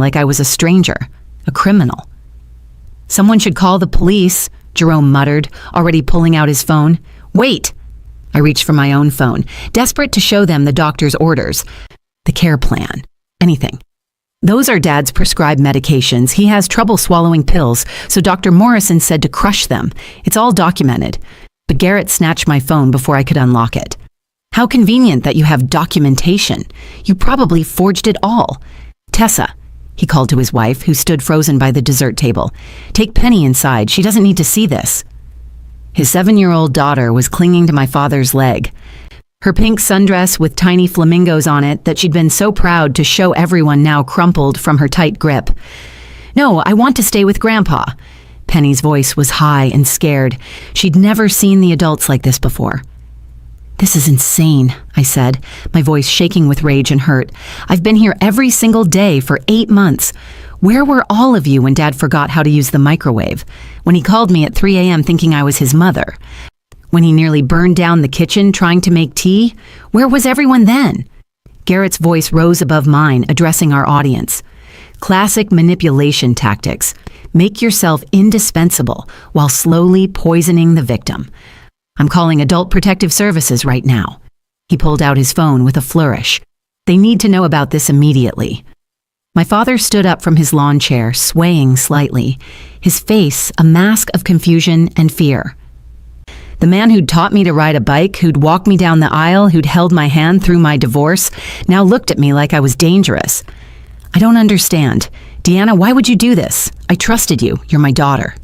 like I was a stranger, a criminal. "Someone should call the police," Jerome muttered, already pulling out his phone. "Wait!" I reached for my own phone, desperate to show them the doctor's orders. The care plan. Anything. "Those are Dad's prescribed medications. He has trouble swallowing pills, so Dr. Morrison said to crush them. It's all documented." But Garrett snatched my phone before I could unlock it. "How convenient that you have documentation. You probably forged it all. Tessa," he called to his wife, who stood frozen by the dessert table. "Take Penny inside. She doesn't need to see this." His 7-year-old daughter was clinging to my father's leg. Her pink sundress with tiny flamingos on it that she'd been so proud to show everyone now crumpled from her tight grip. "No, I want to stay with Grandpa." Penny's voice was high and scared. She'd never seen the adults like this before. "This is insane," I said, my voice shaking with rage and hurt. "I've been here every single day for 8 months. Where were all of you when Dad forgot how to use the microwave? When he called me at 3 a.m. thinking I was his mother? When he nearly burned down the kitchen trying to make tea? Where was everyone then?" Garrett's voice rose above mine, addressing our audience. "Classic manipulation tactics. Make yourself indispensable while slowly poisoning the victim. I'm calling Adult Protective Services right now." He pulled out his phone with a flourish. "They need to know about this immediately." My father stood up from his lawn chair, swaying slightly, his face a mask of confusion and fear. The man who'd taught me to ride a bike, who'd walked me down the aisle, who'd held my hand through my divorce, now looked at me like I was dangerous. "I don't understand. Deanna, why would you do this? I trusted you. You're my daughter."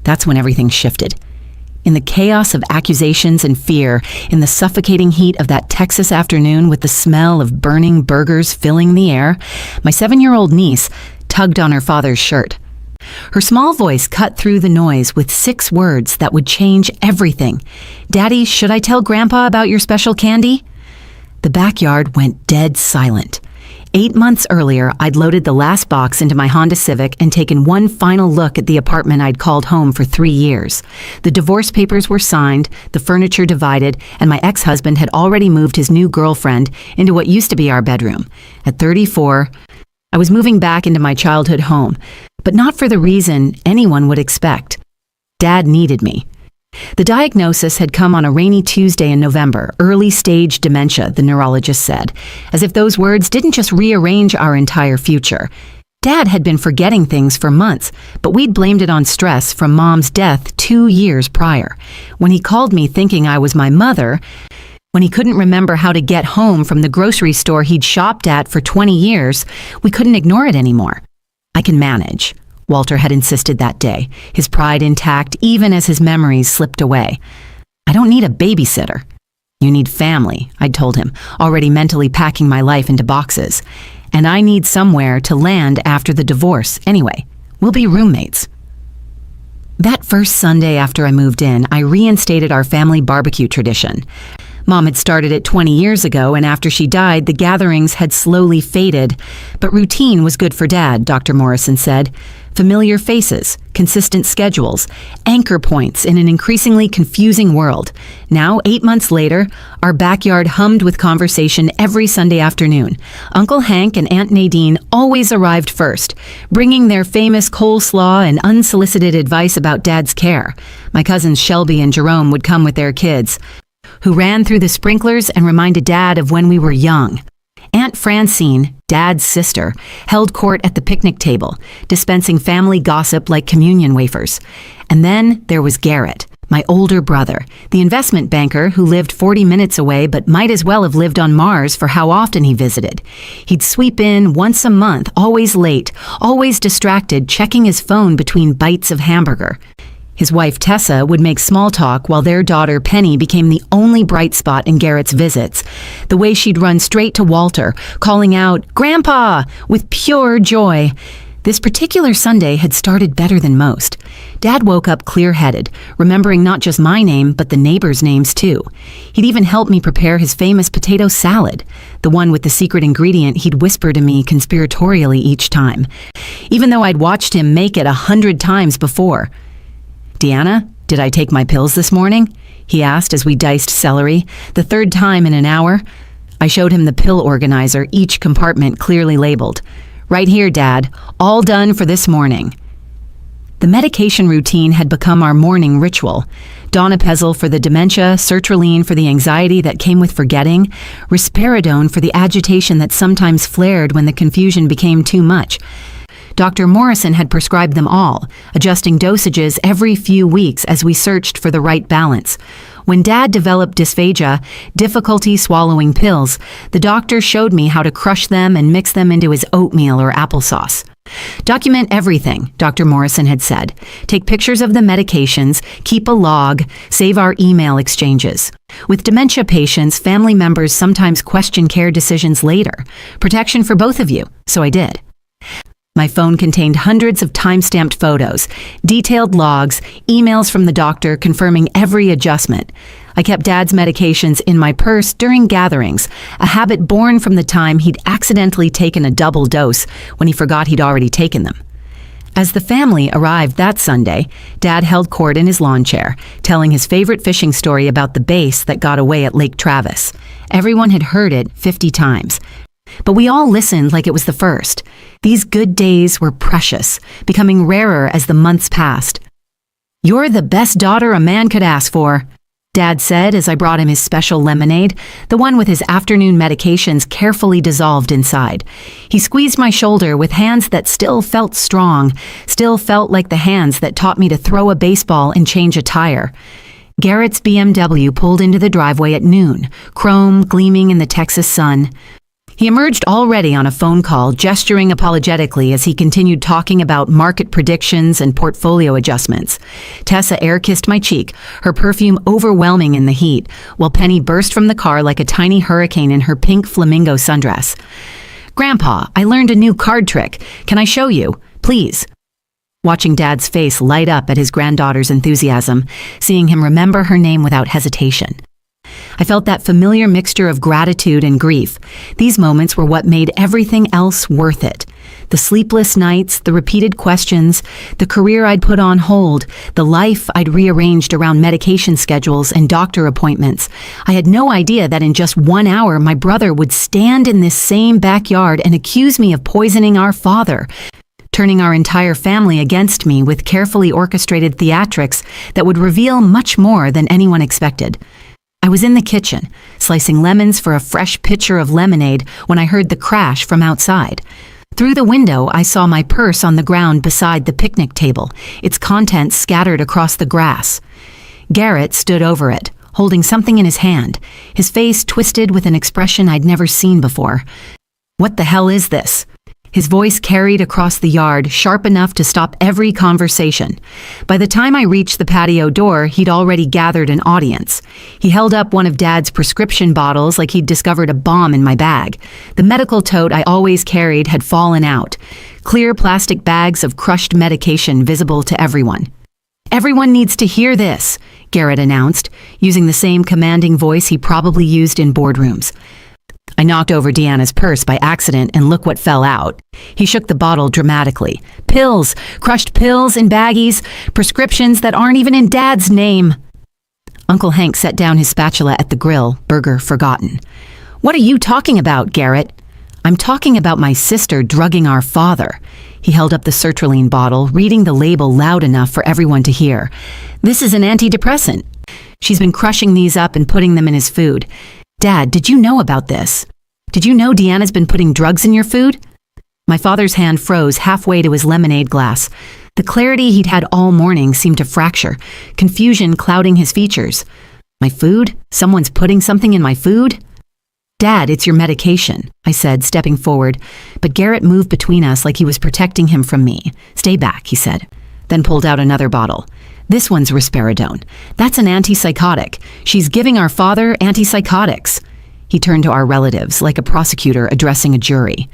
That's when everything shifted. In the chaos of accusations and fear, in the suffocating heat of that Texas afternoon with the smell of burning burgers filling the air, my 7-year-old niece tugged on her father's shirt. Her small voice cut through the noise with 6 words that would change everything. "Daddy, should I tell Grandpa about your special candy?" The backyard went dead silent. 8 months earlier, I'd loaded the last box into my Honda Civic and taken one final look at the apartment I'd called home for 3 years. The divorce papers were signed, the furniture divided, and my ex-husband had already moved his new girlfriend into what used to be our bedroom. At 34, I was moving back into my childhood home, but not for the reason anyone would expect. Dad needed me. The diagnosis had come on a rainy Tuesday in November, early-stage dementia, the neurologist said, as if those words didn't just rearrange our entire future. Dad had been forgetting things for months, but we'd blamed it on stress from Mom's death 2 years prior. When he called me thinking I was my mother, when he couldn't remember how to get home from the grocery store he'd shopped at for 20 years, we couldn't ignore it anymore. "I can manage," Walter had insisted that day, his pride intact even as his memories slipped away. "I don't need a babysitter." "You need family," I'd told him, already mentally packing my life into boxes. "And I need somewhere to land after the divorce anyway. We'll be roommates." That first Sunday after I moved in, I reinstated our family barbecue tradition. Mom had started it 20 years ago, and after she died, the gatherings had slowly faded. But routine was good for Dad, Dr. Morrison said. Familiar faces, consistent schedules, anchor points in an increasingly confusing world. Now, 8 months later, our backyard hummed with conversation every Sunday afternoon. Uncle Hank and Aunt Nadine always arrived first, bringing their famous coleslaw and unsolicited advice about Dad's care. My cousins Shelby and Jerome would come with their kids, who ran through the sprinklers and reminded Dad of when we were young. Aunt Francine, Dad's sister, held court at the picnic table, dispensing family gossip like communion wafers. And then there was Garrett, my older brother, the investment banker who lived 40 minutes away but might as well have lived on Mars for how often he visited. He'd sweep in once a month, always late, always distracted, checking his phone between bites of hamburger. His wife Tessa would make small talk while their daughter Penny became the only bright spot in Garrett's visits. The way she'd run straight to Walter, calling out, "Grandpa!" with pure joy. This particular Sunday had started better than most. Dad woke up clear-headed, remembering not just my name, but the neighbors' names too. He'd even helped me prepare his famous potato salad, the one with the secret ingredient he'd whisper to me conspiratorially each time, even though I'd watched him make it 100 times before. "Deanna, did I take my pills this morning?" he asked as we diced celery, the 3rd time in an hour. I showed him the pill organizer, each compartment clearly labeled. Right here, Dad. All done for this morning. The medication routine had become our morning ritual. Donepezil for the dementia, sertraline for the anxiety that came with forgetting, risperidone for the agitation that sometimes flared when the confusion became too much. Dr. Morrison had prescribed them all, adjusting dosages every few weeks as we searched for the right balance. When Dad developed dysphagia, difficulty swallowing pills, the doctor showed me how to crush them and mix them into his oatmeal or applesauce. Document everything, Dr. Morrison had said. Take pictures of the medications, keep a log, save our email exchanges. With dementia patients, family members sometimes question care decisions later. Protection for both of you, so I did. My phone contained hundreds of time-stamped photos, detailed logs, emails from the doctor confirming every adjustment. I kept Dad's medications in my purse during gatherings, a habit born from the time he'd accidentally taken a double dose when he forgot he'd already taken them. As the family arrived that Sunday, Dad held court in his lawn chair, telling his favorite fishing story about the bass that got away at Lake Travis. Everyone had heard it 50 times. But we all listened like it was the first. These good days were precious, becoming rarer as the months passed. "You're the best daughter a man could ask for," Dad said as I brought him his special lemonade, the one with his afternoon medications carefully dissolved inside. He squeezed my shoulder with hands that still felt strong, still felt like the hands that taught me to throw a baseball and change a tire. Garrett's BMW pulled into the driveway at noon, chrome gleaming in the Texas sun. He emerged already on a phone call, gesturing apologetically as he continued talking about market predictions and portfolio adjustments. Tessa air-kissed my cheek, her perfume overwhelming in the heat, while Penny burst from the car like a tiny hurricane in her pink flamingo sundress. "Grandpa, I learned a new card trick. Can I show you? Please." Watching Dad's face light up at his granddaughter's enthusiasm, seeing him remember her name without hesitation. I felt that familiar mixture of gratitude and grief. These moments were what made everything else worth it. The sleepless nights, the repeated questions, the career I'd put on hold, the life I'd rearranged around medication schedules and doctor appointments. I had no idea that in just 1 hour my brother would stand in this same backyard and accuse me of poisoning our father, turning our entire family against me with carefully orchestrated theatrics that would reveal much more than anyone expected. I was in the kitchen, slicing lemons for a fresh pitcher of lemonade when I heard the crash from outside. Through the window, I saw my purse on the ground beside the picnic table, its contents scattered across the grass. Garrett stood over it, holding something in his hand, his face twisted with an expression I'd never seen before. "What the hell is this?" His voice carried across the yard, sharp enough to stop every conversation. By the time I reached the patio door, he'd already gathered an audience. He held up one of Dad's prescription bottles like he'd discovered a bomb in my bag. The medical tote I always carried had fallen out. Clear plastic bags of crushed medication visible to everyone. "Everyone needs to hear this," Garrett announced, using the same commanding voice he probably used in boardrooms. I knocked over Deanna's purse by accident and look what fell out. He shook the bottle dramatically. "Pills, crushed pills in baggies, prescriptions that aren't even in Dad's name." Uncle Hank set down his spatula at the grill, burger forgotten. "What are you talking about, Garrett?" "I'm talking about my sister drugging our father." He held up the sertraline bottle, reading the label loud enough for everyone to hear. "This is an antidepressant. She's been crushing these up and putting them in his food. Dad, did you know about this? Did you know Deanna's been putting drugs in your food?" My father's hand froze halfway to his lemonade glass. The clarity he'd had all morning seemed to fracture, confusion clouding his features. "My food? Someone's putting something in my food?" "Dad, it's your medication," I said, stepping forward, but Garrett moved between us like he was protecting him from me. "Stay back," he said, then pulled out another bottle. "This one's risperidone. That's an antipsychotic. She's giving our father antipsychotics." He turned to our relatives, like a prosecutor addressing a jury.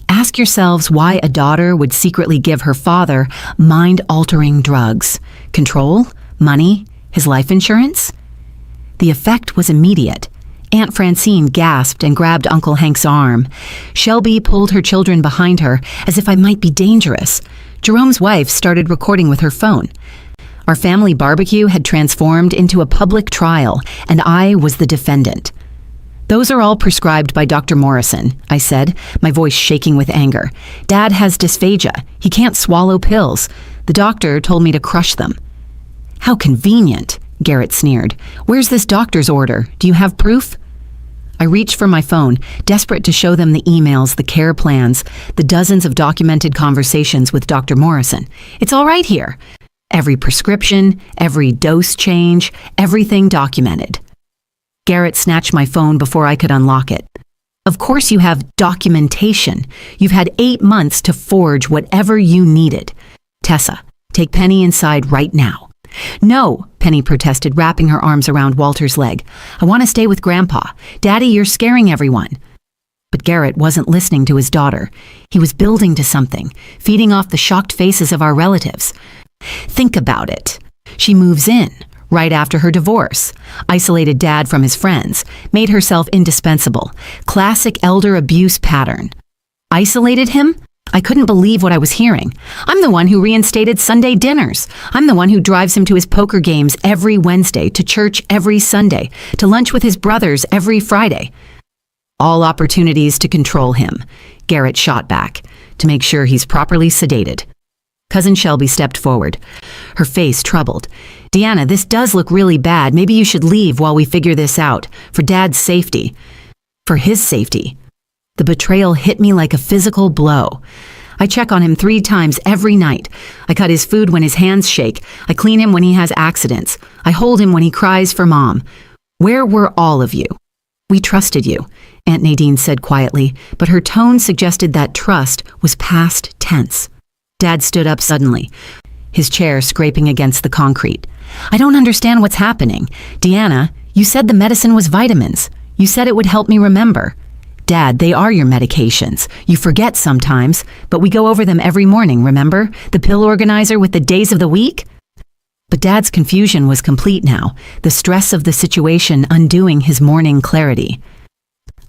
"Ask yourselves why a daughter would secretly give her father mind-altering drugs. Control? Money? His life insurance?" The effect was immediate. Aunt Francine gasped and grabbed Uncle Hank's arm. Shelby pulled her children behind her, as if I might be dangerous. Jerome's wife started recording with her phone. Our family barbecue had transformed into a public trial, and I was the defendant. Those are all prescribed by Dr. Morrison, I said, my voice shaking with anger. Dad has dysphagia. He can't swallow pills. The doctor told me to crush them. How convenient, Garrett sneered. Where's this doctor's order? Do you have proof? I reached for my phone, desperate to show them the emails, the care plans, the dozens of documented conversations with Dr. Morrison. It's all right here. Every prescription, every dose change, everything documented. Garrett snatched my phone before I could unlock it. Of course you have documentation. You've had 8 months to forge whatever you needed. Tessa, take Penny inside right now. No, Penny protested, wrapping her arms around Walter's leg. I want to stay with Grandpa. Daddy, you're scaring everyone. But Garrett wasn't listening to his daughter. He was building to something, feeding off the shocked faces of our relatives. Think about it. She moves in right after her divorce, isolated Dad from his friends, made herself indispensable. Classic elder abuse pattern. Isolated him? I couldn't believe what I was hearing. I'm the one who reinstated Sunday dinners. I'm the one who drives him to his poker games every Wednesday, to church every Sunday, to lunch with his brothers every Friday. All opportunities to control him, Garrett shot back, to make sure he's properly sedated. Cousin Shelby stepped forward, her face troubled. Deanna, this does look really bad. Maybe you should leave while we figure this out, for Dad's safety. For his safety. The betrayal hit me like a physical blow. I check on him 3 times every night. I cut his food when his hands shake. I clean him when he has accidents. I hold him when he cries for Mom. Where were all of you? We trusted you, Aunt Nadine said quietly, but her tone suggested that trust was past tense. Dad stood up suddenly, his chair scraping against the concrete. I don't understand what's happening. Deanna, you said the medicine was vitamins. You said it would help me remember. Dad, they are your medications. You forget sometimes, but we go over them every morning, remember? The pill organizer with the days of the week? But Dad's confusion was complete now, the stress of the situation undoing his morning clarity.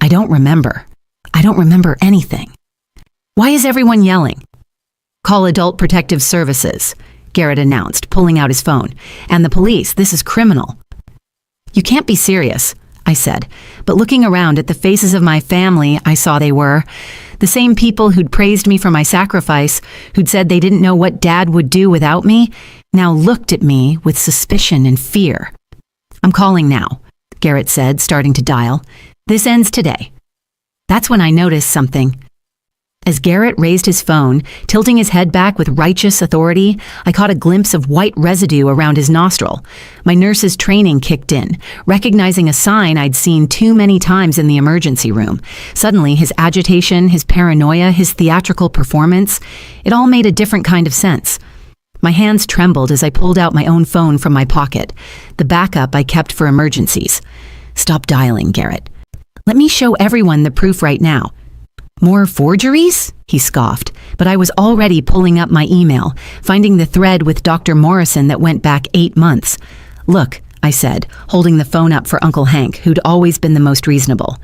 I don't remember. I don't remember anything. Why is everyone yelling? Call Adult Protective Services, Garrett announced, pulling out his phone. And the police, this is criminal. You can't be serious, I said, but looking around at the faces of my family, I saw they were. The same people who'd praised me for my sacrifice, who'd said they didn't know what Dad would do without me, now looked at me with suspicion and fear. I'm calling now, Garrett said, starting to dial. This ends today. That's when I noticed something. As Garrett raised his phone, tilting his head back with righteous authority, I caught a glimpse of white residue around his nostril. My nurse's training kicked in, recognizing a sign I'd seen too many times in the emergency room. Suddenly, his agitation, his paranoia, his theatrical performance, it all made a different kind of sense. My hands trembled as I pulled out my own phone from my pocket, the backup I kept for emergencies. Stop dialing, Garrett. Let me show everyone the proof right now. More forgeries? He scoffed, but I was already pulling up my email, finding the thread with Dr. Morrison that went back 8 months. Look, I said, holding the phone up for Uncle Hank, who'd always been the most reasonable.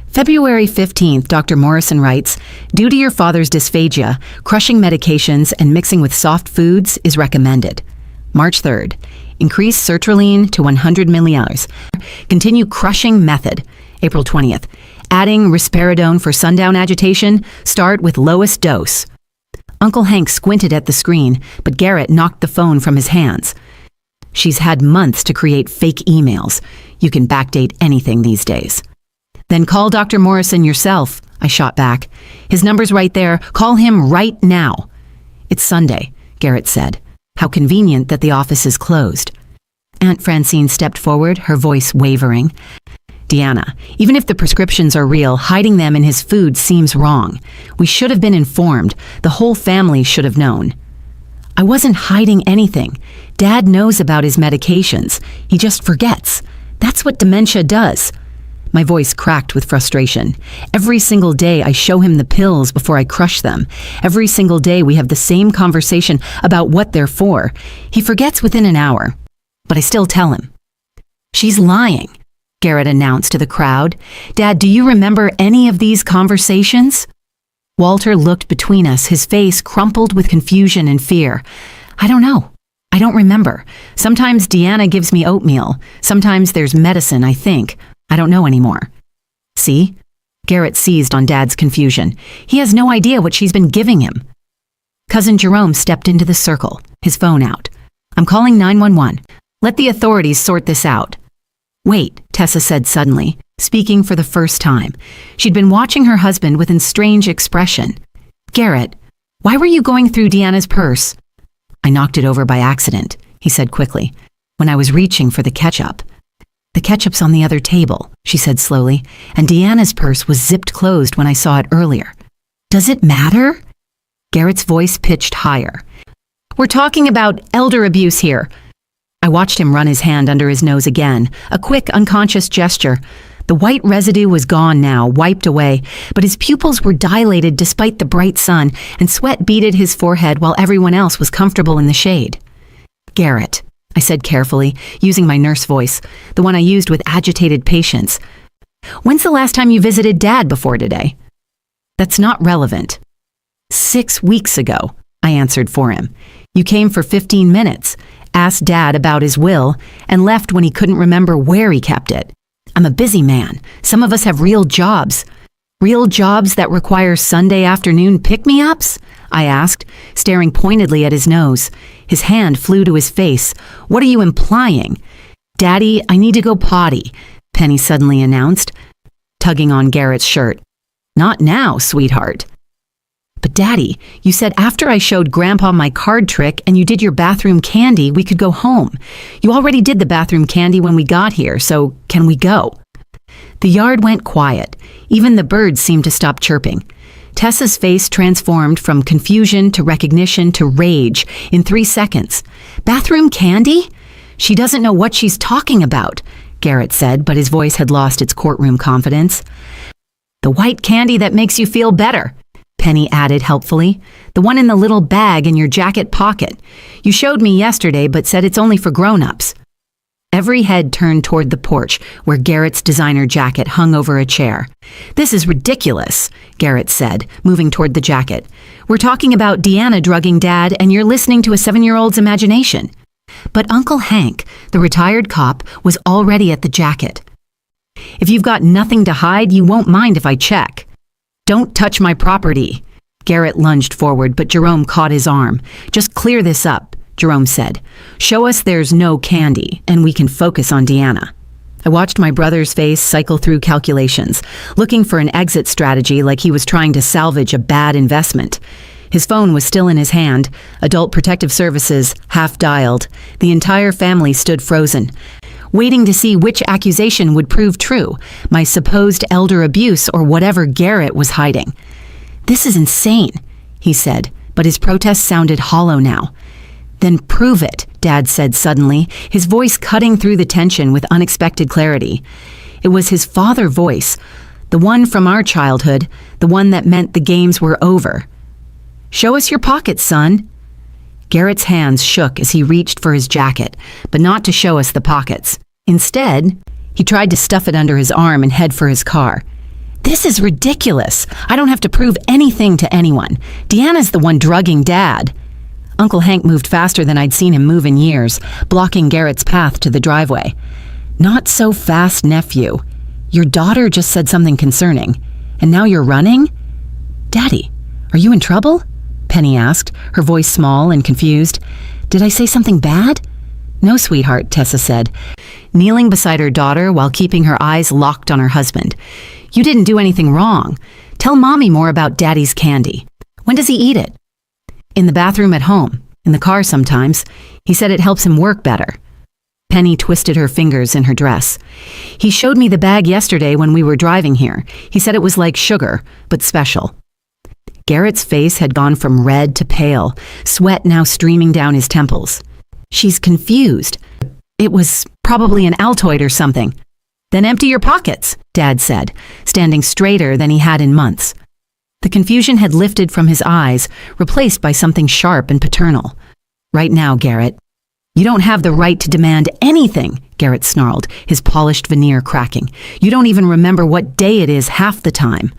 February 15th, Dr. Morrison writes, due to your father's dysphagia, crushing medications and mixing with soft foods is recommended. March 3rd, increase sertraline to 100 milliliters. Continue crushing method. April 20th, adding risperidone for sundown agitation, start with lowest dose. Uncle Hank squinted at the screen, but Garrett knocked the phone from his hands. She's had months to create fake emails. You can backdate anything these days. Then call Dr. Morrison yourself, I shot back. His number's right there. Call him right now. It's Sunday, Garrett said. How convenient that the office is closed. Aunt Francine stepped forward, her voice wavering. Deanna, even if the prescriptions are real, hiding them in his food seems wrong. We should have been informed. The whole family should have known. I wasn't hiding anything. Dad knows about his medications. He just forgets. That's what dementia does. My voice cracked with frustration. Every single day I show him the pills before I crush them. Every single day we have the same conversation about what they're for. He forgets within an hour, but I still tell him. She's lying, Garrett announced to the crowd. Dad, do you remember any of these conversations? Walter looked between us, his face crumpled with confusion and fear. I don't know. I don't remember. Sometimes Deanna gives me oatmeal. Sometimes there's medicine, I think. I don't know anymore. see? Garrett seized on Dad's confusion. He has no idea what she's been giving him. Cousin Jerome stepped into the circle, his phone out. I'm calling 911. Let the authorities sort this out. Wait, Tessa said suddenly, speaking for the first time. She'd been watching her husband with a strange expression. Garrett, why were you going through Deanna's purse? I knocked it over by accident, he said quickly, when I was reaching for the ketchup. The ketchup's on the other table, she said slowly, and Deanna's purse was zipped closed when I saw it earlier. Does it matter? Garrett's voice pitched higher. We're talking about elder abuse here. I watched him run his hand under his nose again, a quick, unconscious gesture. The white residue was gone now, wiped away, but his pupils were dilated despite the bright sun, and sweat beaded his forehead while everyone else was comfortable in the shade. Garrett, I said carefully, using my nurse voice, the one I used with agitated patience. When's the last time you visited Dad before today? That's not relevant. 6 weeks ago, I answered for him. You came for 15 minutes, asked Dad about his will, and left when he couldn't remember where he kept it. I'm a busy man. Some of us have real jobs. Real jobs that require Sunday afternoon pick-me-ups? I asked, staring pointedly at his nose. His hand flew to his face. What are you implying? Daddy, I need to go potty, Penny suddenly announced, tugging on Garrett's shirt. Not now, sweetheart. But Daddy, you said after I showed Grandpa my card trick and you did your bathroom candy, we could go home. You already did the bathroom candy when we got here, so can we go? The yard went quiet. Even the birds seemed to stop chirping. Tessa's face transformed from confusion to recognition to rage in 3 seconds. Bathroom candy? She doesn't know what she's talking about, Garrett said, but his voice had lost its courtroom confidence. The white candy that makes you feel better, Penny added helpfully. The one in the little bag in your jacket pocket. You showed me yesterday but said it's only for grown-ups. Every head turned toward the porch, where Garrett's designer jacket hung over a chair. This is ridiculous, Garrett said, moving toward the jacket. We're talking about Deanna drugging Dad, and you're listening to a 7-year-old's imagination. But Uncle Hank, the retired cop, was already at the jacket. If you've got nothing to hide, you won't mind if I check. Don't touch my property. Garrett lunged forward, but Jerome caught his arm. Just clear this up, Jerome said. Show us there's no candy, and we can focus on Deanna. I watched my brother's face cycle through calculations, looking for an exit strategy like he was trying to salvage a bad investment. His phone was still in his hand, Adult Protective Services half dialed. The entire family stood frozen, waiting to see which accusation would prove true, my supposed elder abuse or whatever Garrett was hiding. This is insane, he said, but his protest sounded hollow now. Then prove it, Dad said suddenly, his voice cutting through the tension with unexpected clarity. It was his father voice, the one from our childhood, the one that meant the games were over. Show us your pockets, son. Garrett's hands shook as he reached for his jacket, but not to show us the pockets. Instead, he tried to stuff it under his arm and head for his car. This is ridiculous. I don't have to prove anything to anyone. Deanna's the one drugging Dad. Uncle Hank moved faster than I'd seen him move in years, blocking Garrett's path to the driveway. Not so fast, nephew. Your daughter just said something concerning, and now you're running? Daddy, are you in trouble? Penny asked, her voice small and confused. Did I say something bad? No, sweetheart, Tessa said, kneeling beside her daughter while keeping her eyes locked on her husband. You didn't do anything wrong. Tell Mommy more about Daddy's candy. When does he eat it? In the bathroom at home, in the car sometimes. He said it helps him work better. Penny twisted her fingers in her dress. He showed me the bag yesterday when we were driving here. He said it was like sugar, but special. Garrett's face had gone from red to pale, sweat now streaming down his temples. She's confused. It was probably an Altoid or something. Then empty your pockets, Dad said, standing straighter than he had in months. The confusion had lifted from his eyes, replaced by something sharp and paternal. Right now, Garrett. You don't have the right to demand anything, Garrett snarled, his polished veneer cracking. You don't even remember what day it is half the time.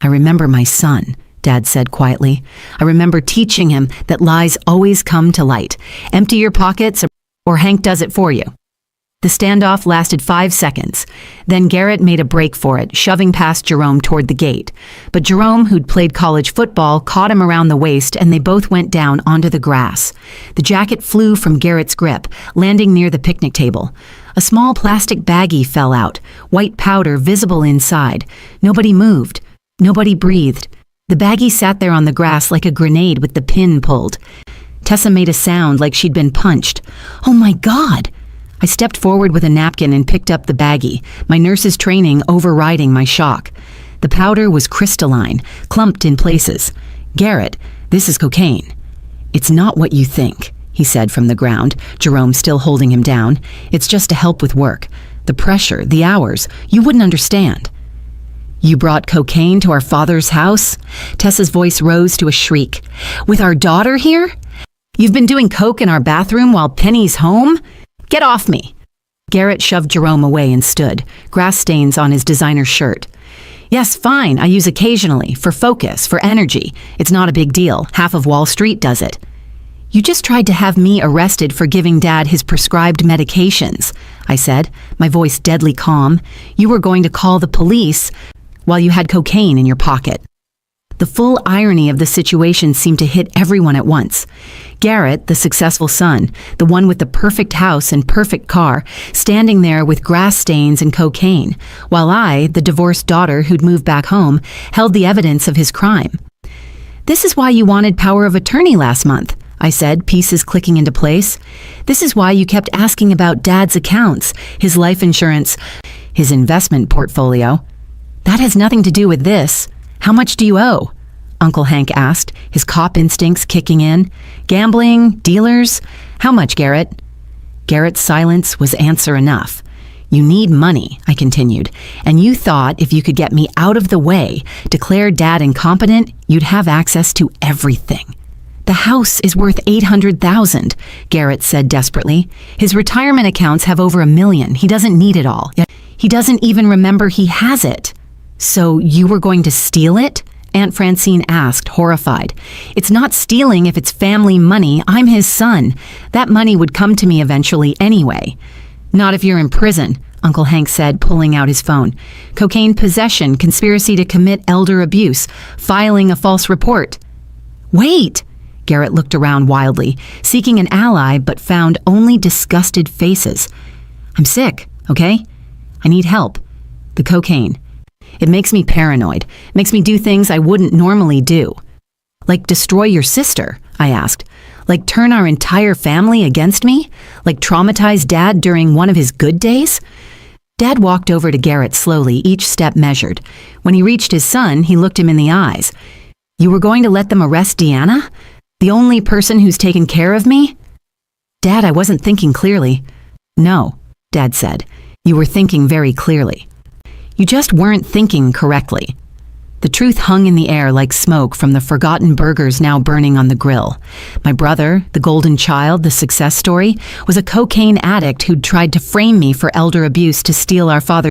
I remember my son, Dad said quietly. I remember teaching him that lies always come to light. Empty your pockets or Hank does it for you. The standoff lasted 5 seconds. Then Garrett made a break for it, shoving past Jerome toward the gate. But Jerome, who'd played college football, caught him around the waist and they both went down onto the grass. The jacket flew from Garrett's grip, landing near the picnic table. A small plastic baggie fell out, white powder visible inside. Nobody moved. Nobody breathed. The baggie sat there on the grass like a grenade with the pin pulled. Tessa made a sound like she'd been punched. "Oh my God!" I stepped forward with a napkin and picked up the baggie, my nurse's training overriding my shock. The powder was crystalline, clumped in places. "Garrett, this is cocaine." "It's not what you think," he said from the ground, Jerome still holding him down. "It's just to help with work. The pressure, the hours, you wouldn't understand." "You brought cocaine to our father's house?" Tessa's voice rose to a shriek. "With our daughter here? You've been doing coke in our bathroom while Penny's home? Get off me!" Garrett shoved Jerome away and stood, grass stains on his designer shirt. "Yes, fine, I use occasionally, for focus, for energy. It's not a big deal. Half of Wall Street does it." "You just tried to have me arrested for giving Dad his prescribed medications," I said, my voice deadly calm. "You were going to call the police while you had cocaine in your pocket." The full irony of the situation seemed to hit everyone at once. Garrett, the successful son, the one with the perfect house and perfect car, standing there with grass stains and cocaine, while I, the divorced daughter who'd moved back home, held the evidence of his crime. "This is why you wanted power of attorney last month," I said, pieces clicking into place. "This is why you kept asking about Dad's accounts, his life insurance, his investment portfolio. That has nothing to do with this. How much do you owe?" Uncle Hank asked, his cop instincts kicking in. "Gambling? Dealers? How much, Garrett?" Garrett's silence was answer enough. "You need money," I continued, "and you thought if you could get me out of the way, declare Dad incompetent, you'd have access to everything." "The house is worth $800,000, Garrett said desperately. "His retirement accounts have over $1 million. He doesn't need it all. He doesn't even remember he has it." "So you were going to steal it?" Aunt Francine asked, horrified. "It's not stealing if it's family money. I'm his son. That money would come to me eventually anyway." "Not if you're in prison," Uncle Hank said, pulling out his phone. "Cocaine possession, conspiracy to commit elder abuse, filing a false report." "Wait!" Garrett looked around wildly, seeking an ally, but found only disgusted faces. "I'm sick, okay? I need help. The cocaine. It makes me paranoid, makes me do things I wouldn't normally do." "Like destroy your sister?" I asked. "Like turn our entire family against me? Like traumatize Dad during one of his good days?" Dad walked over to Garrett slowly, each step measured. When he reached his son, he looked him in the eyes. "You were going to let them arrest Deanna? The only person who's taken care of me?" "Dad, I wasn't thinking clearly." "No," Dad said. "You were thinking very clearly. You just weren't thinking correctly." The truth hung in the air like smoke from the forgotten burgers now burning on the grill. My brother, the golden child, the success story, was a cocaine addict who'd tried to frame me for elder abuse to steal our father's